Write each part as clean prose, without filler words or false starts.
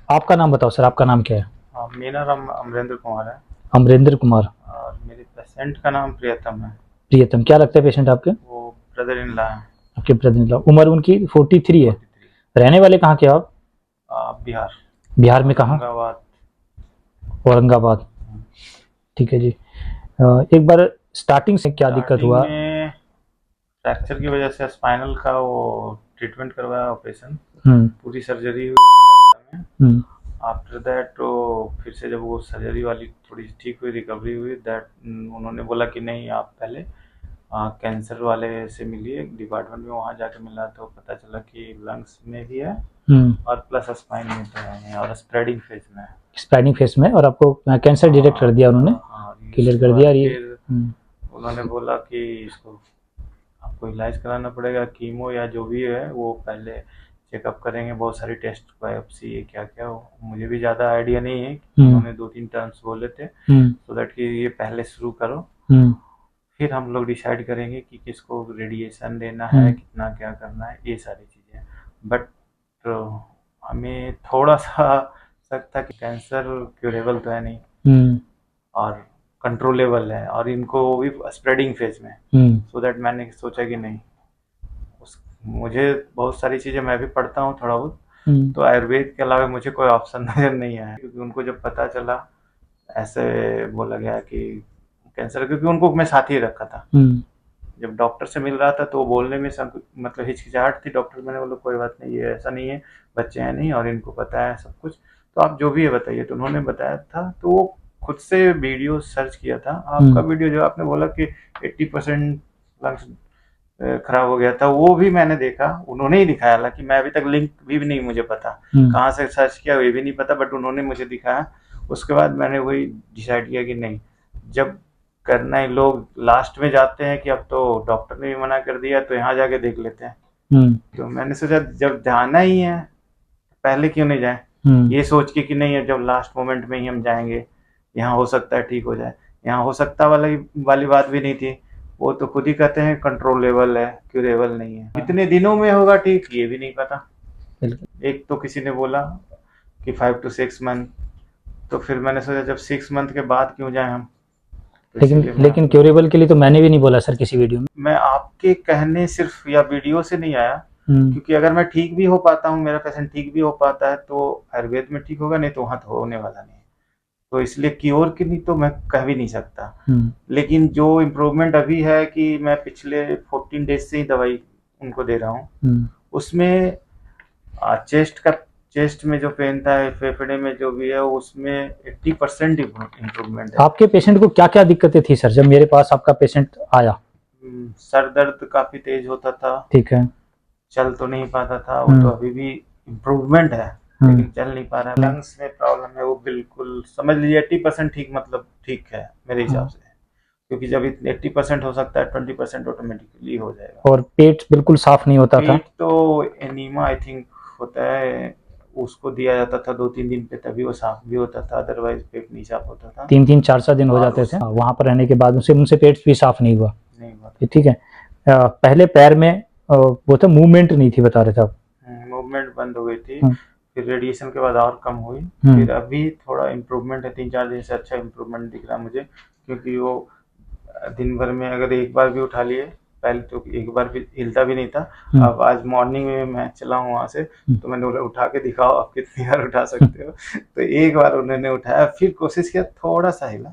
आपका नाम बताओ सर, आपका नाम क्या है? हाँ, मेरा नाम अमरेंद्र कुमार है। अमरेंद्र कुमार। और मेरे पेशेंट का नाम प्रियतम है। प्रियतम, क्या लगता है पेशेंट आपके? वो ब्रदर इन लॉ है। आपके ब्रदर, उम्र उनकी 43 है। 43। रहने वाले कहाँ के आप? बिहार। बिहार में कहाँ? औरंगाबाद। औरंगाबाद। ठीक है जी। एक बार स्टार्टिंग से क्या दिक्कत स्टार्टिंग हुआ? में फ्रैक्चर की वजह से स्पाइनल का वो ट्रीटमेंट करवाया, ऑपरेशन। हम्म। पूरी सर्जरी हुई मेदांता में। हम्म। आफ्टर दैट तो फिर से जब वो सर्जरी वाली थोड़ी ठीक हुई, रिकवरी हुई, दैट उन्होंने बोला कि नहीं, आप पहले कैंसर वाले से मिलिए डिपार्टमेंट में। वहाँ जाके मिला तो पता चला कि लंग्स में भी है हम्म। और प्लस स्पाइन में तो है और स्प्रेडिंग फेज में है। स्प्रेडिंग फेस में, और आपको कैंसर डिटेक्ट कर दिया उन्होंने? हाँ, क्लियर उसके कर बाद दिया, और ये फिर हम्म। उन्होंने बोला कि इसको आपको इलाज कराना पड़ेगा, कीमो या जो भी है वो पहले चेकअप करेंगे, बहुत सारी टेस्ट, बायोप्सी, ये क्या क्या हो, मुझे भी ज़्यादा आइडिया नहीं है। हम्म। उन्होंने दो तीन टर्म्स बोले थे, हम्म। सो दैट कि ये पहले शुरू करो, हम्म। फिर हम लोग डिसाइड करेंगे कि किसको रेडिएशन देना है, हम्म। कितना क्या करना है, ये सारी चीज़ें। बट तो हमें थोड़ा सा शक था कि कैंसर क्यूरेबल तो है नहीं हम्म। और कंट्रोलेबल है, और इनको वो भी स्प्रेडिंग फेज में। हम्म। सो दैट मैंने सोचा कि नहीं, उस मुझे बहुत सारी चीज़ें मैं भी पढ़ता हूँ थोड़ा बहुत, हम्म। तो आयुर्वेद के अलावा मुझे कोई ऑप्शन नज़र नहीं आया, क्योंकि उनको जब पता चला, ऐसे बोला गया कि कैंसर, क्योंकि उनको मैं साथ ही रखा था। हम्म। जब डॉक्टर से मिल रहा था तो वो बोलने में मतलब हिचकिचाहट थी। डॉक्टर, मैंने बोला कोई बात नहीं, ये ऐसा नहीं है, बच्चे हैं नहीं और इनको पता है सब कुछ, तो आप जो भी है बताइए। तो उन्होंने बताया था, तो वो खुद से वीडियो सर्च किया था। आपका हम्म। वीडियो जो आपने बोला कि 80% लंग्स खराब हो गया था, वो भी मैंने देखा, उन्होंने ही दिखाया। हालांकि मैं अभी तक लिंक भी नहीं मुझे पता हम्म। कहाँ से सर्च किया, ये भी नहीं पता, बट उन्होंने मुझे दिखाया। उसके बाद मैंने वही डिसाइड किया कि नहीं, जब करना ही, लोग लास्ट में जाते हैं कि अब तो डॉक्टर ने भी मना कर दिया तो यहाँ जाके देख लेते हैं। हम्म। तो मैंने सोचा जब जाना ही है, पहले क्यों नहीं जाए, हम्म। ये सोच के कि नहीं है, जब लास्ट मोमेंट में ही हम जाएंगे, यहाँ हो सकता है ठीक हो जाए। यहाँ हो सकता वाली बात भी नहीं थी। वो तो खुद ही कहते हैं कंट्रोलेबल है, क्यूरेबल नहीं है, कितने दिनों में होगा ठीक ये भी नहीं पता। बिल्कुल। एक तो किसी ने बोला कि 5 to 6 मंथ, तो फिर मैंने सोचा जब 6 मंथ के बाद क्यों जाए हम, तो लेकिन इसीलिए मैं लेकिन आपको, क्यूरेबल के लिए तो मैंने भी नहीं बोला सर किसी वीडियो में। मैं आपके कहने सिर्फ या वीडियो से नहीं आया। हम्म। क्योंकि अगर मैं ठीक भी हो पाता हूँ, मेरा पेशेंट ठीक भी हो पाता है, तो आयुर्वेद में ठीक होगा, नहीं तो वहाँ तो होने वाला नहीं है। तो इसलिए क्योर की नहीं तो मैं कह भी नहीं सकता। हम्म। लेकिन जो इम्प्रूवमेंट अभी है कि मैं पिछले 14 डेज से ही दवाई उनको दे रहा हूँ, हम्म। उसमें चेस्ट में जो पेन था, फेफड़े में जो भी है, उसमें 80% इम्प्रूवमेंट है। आपके पेशेंट को क्या क्या दिक्कतें थी सर जब मेरे पास आपका पेशेंट आया? सर दर्द काफ़ी तेज होता था, ठीक है। चल तो नहीं पाता था, वो तो हम्म। अभी भी इम्प्रूवमेंट है, हम्म। लेकिन चल नहीं पा रहा है। लंग्स में प्रॉब्लम है, वो बिल्कुल समझ लीजिए 80% ठीक, मतलब ठीक है मेरे हिसाब हाँ। से। क्योंकि जब 80% हो सकता है, 20% ऑटोमेटिकली हो जाएगा। और पेट बिल्कुल साफ नहीं होता था? पेट तो एनीमा आई थिंक होता है, उसको दिया जाता था 2-3 दिन पे, तभी वो साफ भी होता था, अदरवाइज पेट नहीं साफ होता था। 3-4 दिन हो और जाते थे उस वहां पर रहने के बाद, उनसे उनसे पेट भी साफ नहीं हुआ? नहीं हुआ ये था। ठीक है। पहले पैर में वो था, मूवमेंट नहीं थी बता रहे थे आप? मूवमेंट बंद हो गई थी। हम्म। फिर रेडिएशन के बाद और कम हुई। हम्म। फिर अभी थोड़ा इम्प्रूवमेंट है, 3-4 दिन से अच्छा इम्प्रूवमेंट दिख रहा है मुझे। क्योंकि वो दिन भर में अगर एक बार भी उठा लिए, पहले तो एक बार भी हिलता भी नहीं था। हम्म। अब आज मॉर्निंग में मैं चला हूँ वहाँ से, हम्म। तो मैंने बोला उठा के दिखाओ आप कितनी बार उठा सकते हो। तो एक बार उन्होंने उठाया, फिर कोशिश किया, थोड़ा सा हिला।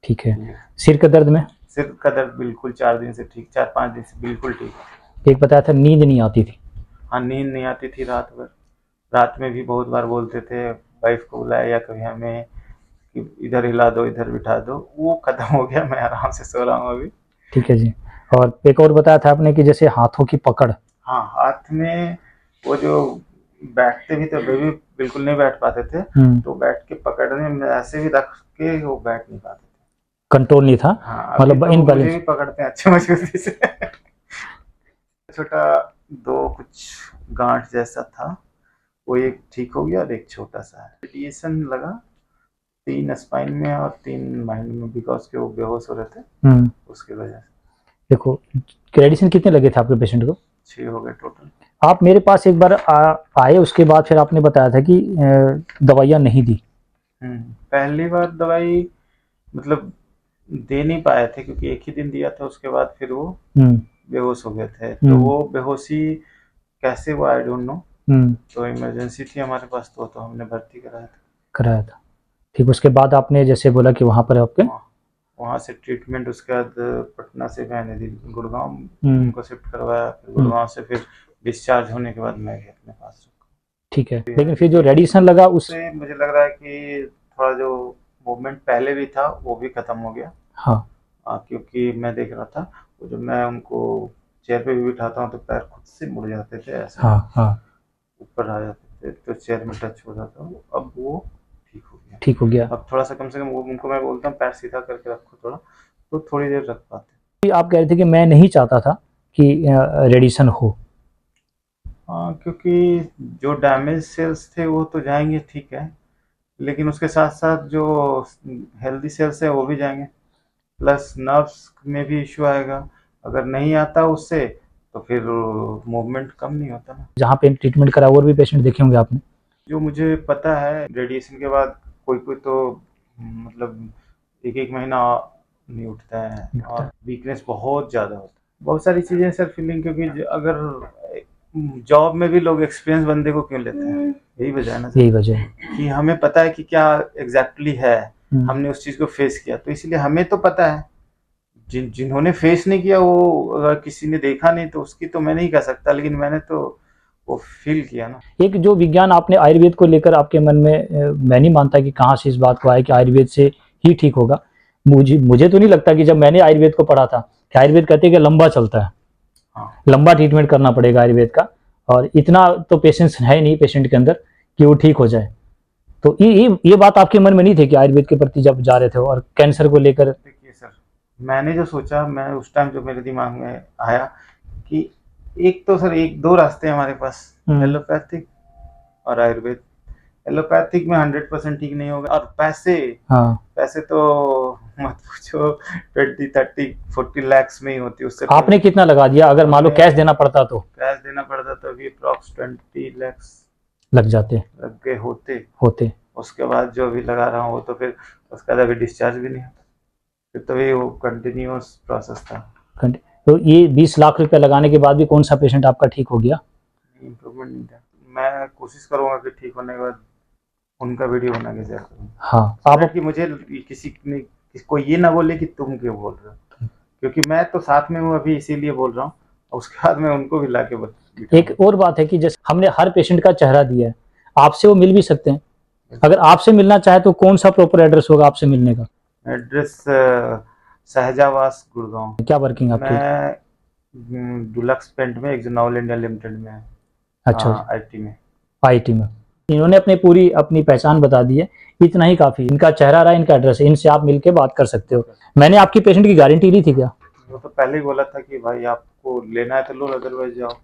ठीक है। सिर के दर्द में? सिर का दर्द बिल्कुल 4 दिन से ठीक, 4-5 दिन से बिल्कुल ठीक। एक बताया था नींद नहीं आती थी। हाँ, नींद नहीं आती थी रात भर। रात में भी बहुत बार बोलते थे, वाइफ को बुलाया या कभी हमें, कि इधर हिला दो, इधर बिठा दो। वो खत्म हो गया, मैं आराम से सो रहा हूँ अभी। ठीक है जी। और एक और बताया था आपने कि जैसे हाथों की पकड़? हाँ, हाथ में वो जो बैठते भी थे, वे भी बिल्कुल नहीं बैठ पाते थे। हम्म। तो बैठ के पकड़ने में ऐसे भी रख के वो बैठ नहीं पाते थे। कंट्रोल नहीं था? हाँ, अभी मतलब तो इन वो मुझे बैलेंस? भी पकड़ते हैं अच्छे मजबूती से। छोटा दो कुछ गांठ जैसा था, वो एक ठीक हो गया और एक छोटा सा है। रेडिएशन लगा 3 स्पाइन में और 3 माइंड में, बिकॉज के वो बेहोश हो रहे थे, हम्म। उसकी वजह से। देखो, क्रेडिशन कितने लगे थे आपके पेशेंट को? 6 हो गए टोटल। आप मेरे पास एक बार आए, उसके बाद फिर आपने बताया था कि दवाइयाँ नहीं दी। पहली बार दवाई मतलब दे नहीं पाए थे क्योंकि एक ही दिन दिया था, उसके बाद फिर वो बेहोश हो गए थे। तो वो बेहोशी कैसे हुआ आई डोंट नो। तो इमरजेंसी थी हमारे पास, तो हमने भर्ती कराया था। ठीक, उसके बाद आपने जैसे बोला कि वहाँ पर आपके वहाँ से ट्रीटमेंट, उसके बाद पटना से मैंने गुड़गांव उनको शिफ्ट करवाया, फिर गुड़गांव से फिर डिस्चार्ज होने के बाद मैं अपने पास रखा। ठीक है, लेकिन फिर जो रेडिएशन लगा उससे मुझे लग रहा है कि थोड़ा जो मूवमेंट पहले भी था वो भी खत्म हो गया। हाँ, क्योंकि मैं देख रहा था जब मैं उनको चेयर पे भी बिठाता हूँ तो पैर खुद से मुड़ जाते थे ऐसे, हाँ, ऊपर आ जाते थे, तो चेयर में टच हो जाता। अब वो ठीक हो गया। अब थोड़ा सा कम से कम उनको मैं बोलता हूँ पैर सीधा करके रखो थोड़ा, तो थोड़ी देर रख पाते। आप कह रहे थे कि मैं नहीं चाहता था कि रेडिएशन हो। हाँ, क्योंकि जो डैमेज सेल्स थे वो तो जाएंगे, ठीक है, लेकिन उसके साथ साथ जो हेल्दी सेल्स है वो भी जाएंगे, प्लस नर्व्स में भी इश्यू आएगा। अगर नहीं आता उससे तो फिर मूवमेंट कम नहीं होता ना। जहाँ पे ट्रीटमेंट करा और भी पेशेंट देखे होंगे आपने। जो मुझे पता है रेडिएशन के बाद कोई कोई तो मतलब एक महीना नहीं उठता है और वीकनेस बहुत ज़्यादा होता है। बहुत सारी चीज़ें सर फीलिंग, क्योंकि अगर जॉब में भी लोग एक्सपीरियंस बंदे को क्यों लेते हैं, यही वजह है ना सर। यही वजह है कि हमें पता है कि क्या एग्जैक्टली है, हमने उस चीज़ को फेस किया, तो इसलिए हमें तो पता है। जिन्होंने फेस नहीं किया, वो अगर किसी ने देखा नहीं तो उसकी तो मैं नहीं कह सकता, लेकिन मैंने तो वो फील किया ना। एक जो विज्ञान आपने आयुर्वेद को लेकर आपके मन में, मैं नहीं मानता कि कहाँ से इस बात को आया कि आयुर्वेद से ही ठीक होगा। मुझे तो नहीं लगता कि जब मैंने आयुर्वेद को पढ़ा था कि आयुर्वेद कहते हैं कि लंबा चलता है, लंबा ट्रीटमेंट करना पड़ेगा आयुर्वेद का, और इतना तो पेशेंस है नहीं पेशेंट के अंदर कि वो ठीक हो जाए। तो ये बात आपके मन में नहीं थी कि आयुर्वेद के प्रति जब जा रहे थे और कैंसर को लेकर? देखिए सर, मैंने जो सोचा, मैं उस टाइम जो मेरे दिमाग में आया कि एक तो सर एक दो रास्ते हैं हमारे पास, एलोपैथिक और आयुर्वेद। एलोपैथिक में 100% ठीक नहीं होगा, और पैसे तो मत पूछो, 20-30-40 लाख में ही होती। उससे आपने कितना लगा दिया? अगर मान लो कैश देना पड़ता तो? कैश देना पड़ता तो अभी अप्रॉक्स 20 लाख लग जाते, लग गए होते। उसके बाद जो भी लगा रहा हूँ वो तो फिर उसके बाद अभी डिस्चार्ज भी नहीं होता, फिर तो ये वो कंटिन्यूअस प्रोसेस था। तो ये 20 लाख रुपए लगाने के बाद भी कौन सा पेशेंट आपका ठीक हो गया? इम्प्रूवमेंट नहीं था। मैं कोशिश करूंगा कि ठीक होने के बाद उनका वीडियो बना के शेयर करूँ। हाँ, आप कि मुझे किसी ने कोई ये ना बोले कि तुम क्यों बोल रहे हो, क्योंकि मैं तो साथ में हूँ अभी, इसीलिए बोल रहा हूँ, और उसके बाद मैं उनको भी लाके बता। एक और बात है कि जैसे हमने हर पेशेंट का चेहरा दिया है, आपसे वो मिल भी सकते हैं। अगर आपसे मिलना चाहे तो कौन सा प्रॉपर एड्रेस होगा आपसे मिलने का? एड्रेस सहजावास गुड़गांव। क्या वर्किंग आपकी? मैं डुलक्स पेंट में एक्जोनॉल इंडिया लिमिटेड में। अच्छा, आईटी में। इन्होंने पूरी अपनी पहचान बता दी है, इतना ही काफी। इनका चेहरा रहा, इनका एड्रेस है, इनसे आप मिलके बात कर सकते हो। मैंने आपकी पेशेंट की गारंटी ली थी क्या? वो तो पहले ही बोला था कि भाई आपको लेना है तो लो, अदरवाइज जाओ।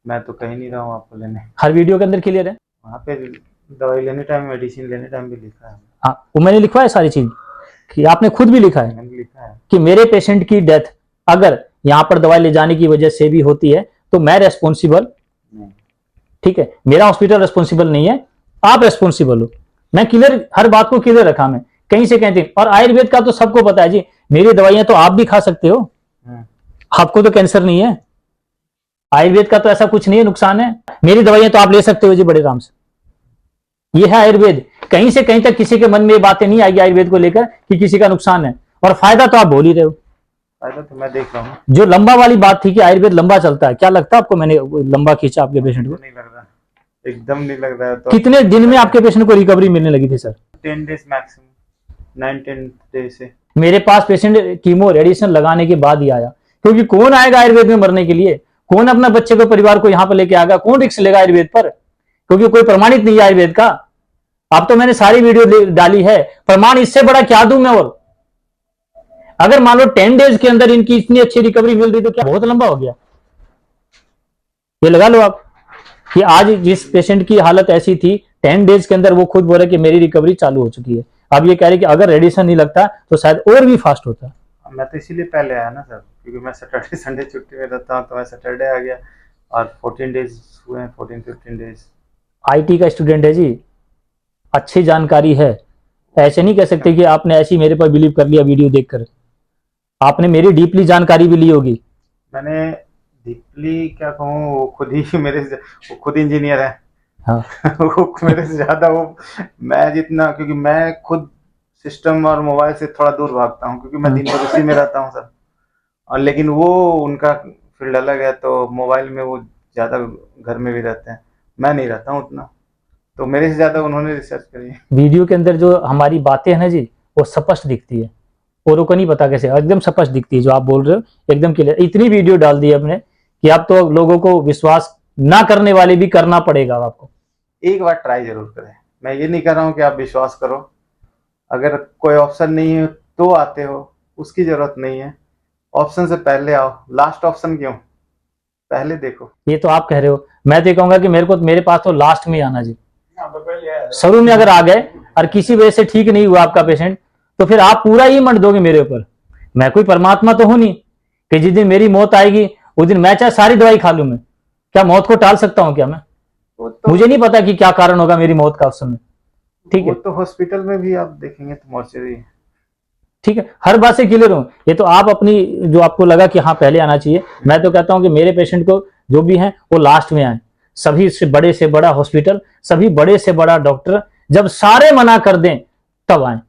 मैं तो कहीं नहीं रहा हूँ आपको लेने। हर वीडियो के अंदर क्लियर है। वहाँ पे दवाई लेने टाइम, मेडिसिन लेने टाइम भी लिखा है। हाँ, वो मैंने लिखवा है सारी चीज, कि आपने खुद भी लिखा है, मैंने लिखा है कि मेरे पेशेंट की डेथ अगर यहाँ पर दवाई ले जाने की वजह से भी होती है तो मैं रेस्पॉन्सिबल नहीं। ठीक है, मेरा हॉस्पिटल रेस्पॉन्सिबल नहीं है, आप रेस्पॉन्सिबल हो। मैं क्लियर, हर बात को क्लियर रखा मैं, कहीं से कहते। और आयुर्वेद का तो सबको पता है जी, मेरी दवाइयां तो आप भी खा सकते हो, आपको तो कैंसर नहीं है। आयुर्वेद का तो ऐसा कुछ नहीं है नुकसान है, मेरी दवाइयां तो आप ले सकते हो जी बड़े आराम से। ये है आयुर्वेद। कहीं से कहीं तक किसी के मन में ये बातें नहीं आएगी आयुर्वेद को लेकर कि किसी का नुकसान है, और फायदा तो आप बोल ही रहे हो। फायदा तो मैं देख रहा हूँ। जो लंबा वाली बात थी कि आयुर्वेद लंबा चलता है, क्या लगता है आपको मैंने लंबा खींचा आपके पेशेंट को? नहीं लग रहा, एकदम नहीं लग रहा है। तो कितने दिन में आपके पेशेंट को रिकवरी मिलने लगी थी सर? 10 डेज मैक्सिमम, 9-10 डेज से। मेरे पास पेशेंट कीमो रेडिएशन लगाने के बाद ही आया, क्योंकि कौन आएगा आयुर्वेद में मरने के लिए? कौन अपना बच्चे को, परिवार को यहाँ पर लेके आएगा? कौन रिस्क लेगा आयुर्वेद पर? क्योंकि कोई प्रमाणित नहीं है आयुर्वेद का। अब तो मैंने सारी वीडियो डाली है, प्रमाण इससे बड़ा क्या दूं मैं? और अगर मान लो 10 डेज के अंदर इनकी इतनी अच्छी रिकवरी मिल रही तो क्या बहुत लंबा हो गया? ये लगा लो आप कि आज जिस पेशेंट की हालत ऐसी थी, 10 डेज के अंदर वो खुद बोल रहे कि मेरी रिकवरी चालू हो चुकी है। अब ये कह रहे कि अगर रेडिएशन नहीं लगता तो शायद और भी फास्ट होता। मैं तो इसीलिए पहले आया ना सर, क्योंकि मैं सैटरडे संडे छुट्टी में रहता हूँ, तो मैं सैटरडे आ गया, और 14 डेज हुए हैं, 14-15 डेज। आईटी का स्टूडेंट है जी, अच्छी जानकारी है। ऐसे नहीं कह सकते कि आपने ऐसी मेरे पर बिलीव कर लिया वीडियो देखकर, आपने मेरी डीपली जानकारी भी ली होगी। मैंने डीपली क्या कहूँ, वो खुद ही वो खुद इंजीनियर है। हाँ वो मेरे से ज्यादा वो, मैं जितना, क्योंकि मैं खुद सिस्टम और मोबाइल से थोड़ा दूर भागता हूँ, क्योंकि मैं दिन भर उसी में रहता हूँ सर। और लेकिन वो उनका फील्ड अलग है, तो मोबाइल में वो ज्यादा घर में भी रहते हैं, मैं नहीं रहता हूँ उतना, तो मेरे से ज्यादा उन्होंने रिसर्च करी है। वीडियो के अंदर जो हमारी बातें हैं ना जी, वो स्पष्ट दिखती है, औरों को नहीं पता कैसे, एकदम स्पष्ट दिखती है जो आप बोल रहे हो, एकदम क्लियर। इतनी वीडियो डाल दी आपने कि अब तो लोगों को विश्वास ना करने वाले भी करना पड़ेगा आपको। एक बार ट्राई जरूर करें। मैं ये नहीं कर रहा हूँ कि आप विश्वास करो, अगर कोई ऑप्शन नहीं है तो आते हो, उसकी जरूरत नहीं है। ऑप्शन से पहले आओ, लास्ट ऑप्शन क्यों, पहले देखो। ये तो आप कह रहे हो, मैं तो कहूंगा कि मेरे पास तो लास्ट में आना जी। शुरू में अगर आ गए और किसी वजह से ठीक नहीं हुआ आपका पेशेंट, तो फिर आप पूरा ही मंड दोगे मेरे ऊपर। मैं कोई परमात्मा तो हूं नहीं कि जिस दिन मेरी मौत आएगी उस दिन मैं चाहे सारी दवाई खा लूं, मैं क्या मौत को टाल सकता हूं क्या मैं? मुझे नहीं पता कि क्या कारण होगा मेरी मौत का उस समय। ठीक है, वो तो हॉस्पिटल में भी आप देखेंगे तो मॉर्चरी। ठीक है, हर बात से क्लियर हूं। ये तो आप अपनी, जो आपको लगा कि हाँ पहले आना चाहिए, मैं तो कहता हूं कि मेरे पेशेंट को जो भी है वो लास्ट में आए। सभी से बड़ा हॉस्पिटल, सभी बड़े से बड़ा डॉक्टर जब सारे मना कर दें तब आए।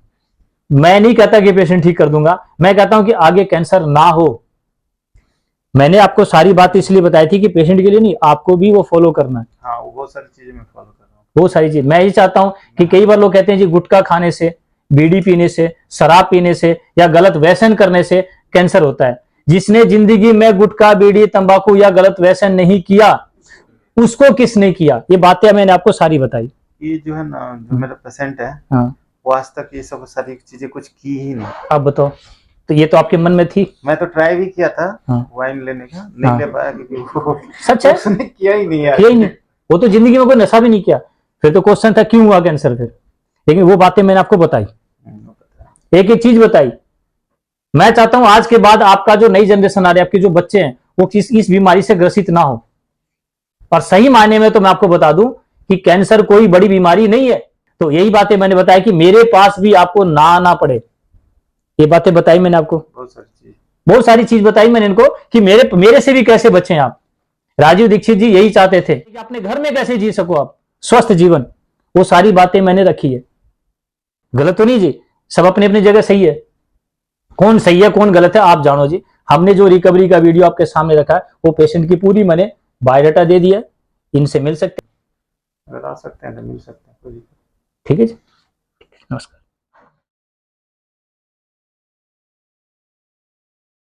मैं नहीं कहता कि पेशेंट ठीक कर दूंगा, मैं कहता हूं कि आगे कैंसर ना हो। मैंने आपको सारी बात इसलिए बताई थी कि पेशेंट के लिए नहीं, आपको भी वो फॉलो करना है। हाँ, वो सारी चीजें मैं फॉलो कर रहा हूँ। वो सारी चीज मैं ही चाहता हूं कि कई बार लोग कहते हैं जी गुटखा खाने से, बीड़ी पीने से, शराब पीने से या गलत व्यसन करने से कैंसर होता है। जिसने जिंदगी में गुटखा, बीड़ी, तंबाकू या गलत व्यसन नहीं किया, उसको किसने किया? ये बातें मैंने आपको सारी बताई। ये जो है ना, जो मेरा पेशेंट है, हाँ, वो आज तक ये सब सारी चीजें कुछ की ही नहीं। आप बताओ, तो ये तो आपके मन में थी। मैं तो ट्राई भी किया था हाँ, वाइन लेने का, नहीं हाँ, ले पाया, क्योंकि वो सच है, उसने किया ही नहीं यार। किया ही नहीं। वो तो जिंदगी में कोई नशा भी नहीं किया, फिर तो क्वेश्चन था क्यों हुआ कैंसर फिर। लेकिन वो बातें मैंने आपको बताई, एक एक चीज बताई। मैं चाहता हूं आज के बाद आपका जो नई जनरेशन आ रही है, आपके जो बच्चे हैं, वो इस बीमारी से ग्रसित ना हो। और सही मायने में तो मैं आपको बता दूं कि कैंसर कोई बड़ी बीमारी नहीं है। तो यही बातें मैंने बताया कि मेरे पास भी आपको ना आना पड़े। ये बातें बताई मैंने आपको, बहुत सारी चीज बताई मैंने इनको कि मेरे से भी कैसे बचें आप। राजीव दीक्षित जी यही चाहते थे कि अपने घर में कैसे जी सको आप स्वस्थ जीवन, वो सारी बातें मैंने रखी है। गलत तो नहीं जी, सब अपनी अपनी जगह सही है। कौन सही है कौन गलत है आप जानो जी। हमने जो रिकवरी का वीडियो आपके सामने रखा है वो पेशेंट की पूरी मैंने बायोडाटा दे दिया, इनसे मिल सकते हैं, अगर आ सकते हैं तो मिल सकते हैं, कोई दिक्कत। ठीक है जी, नमस्कार।